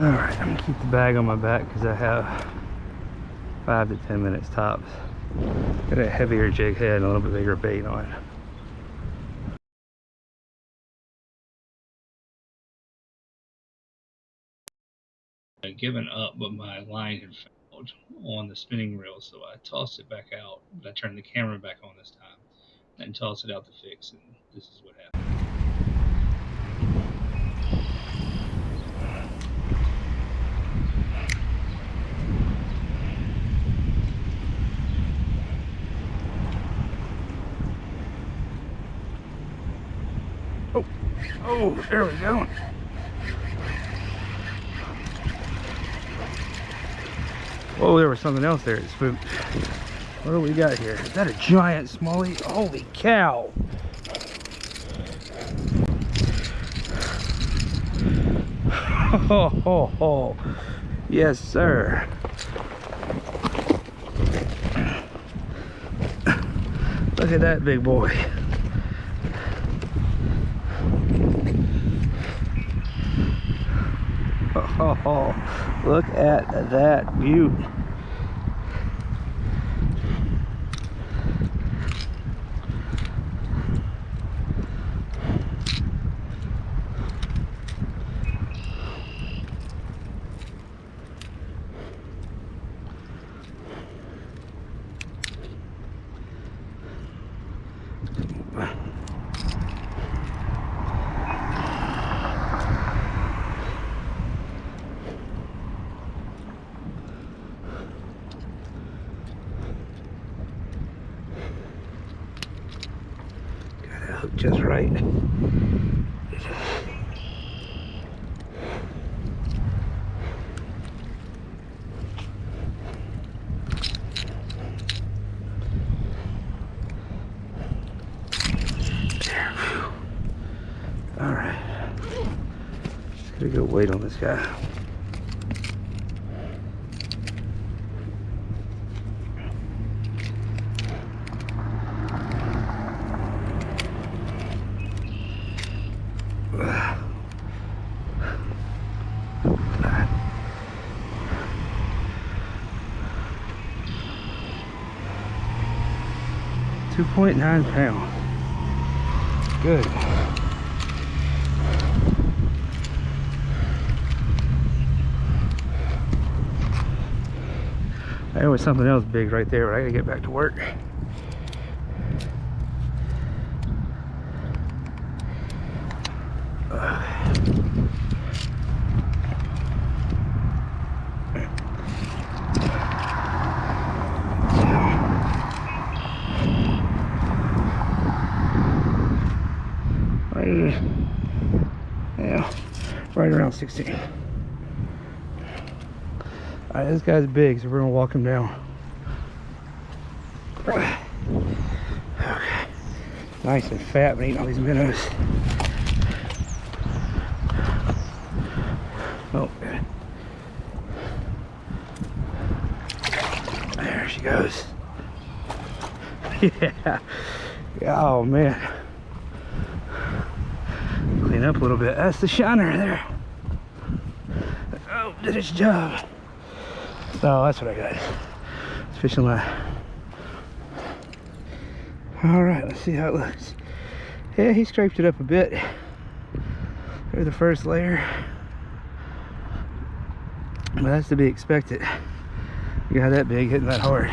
All right, I'm gonna keep the bag on my back because I have 5 to 10 minutes tops. Got a heavier jig head and a little bit bigger bait on. I'd given up, but my line had failed on the spinning reel, so I tossed it back out. But I turned the camera back on this time and tossed it out to fix, and this is what happened. Oh, there we go. Oh, there was something else there that spooked. What do we got here? Is that a giant smallie? Holy cow! Oh, yes, sir. Look at that big boy. Oh, look at that view. Hook just right. All right, just gotta go wait on this guy. .9 pounds. Good. There was something else big right there, but I gotta get back to work. Yeah, right around 16. All right, this guy's big, so we're gonna walk him down. Okay, nice and fat, but eating all these minnows. Oh, there she goes. Yeah. Oh man. Clean up a little bit. That's the shiner there. Oh, did its job. Oh, that's what I got. It's fishing line. All right, let's see how it looks. Yeah, he scraped it up a bit. There's the first layer. But that's to be expected. You got that big hitting that hard.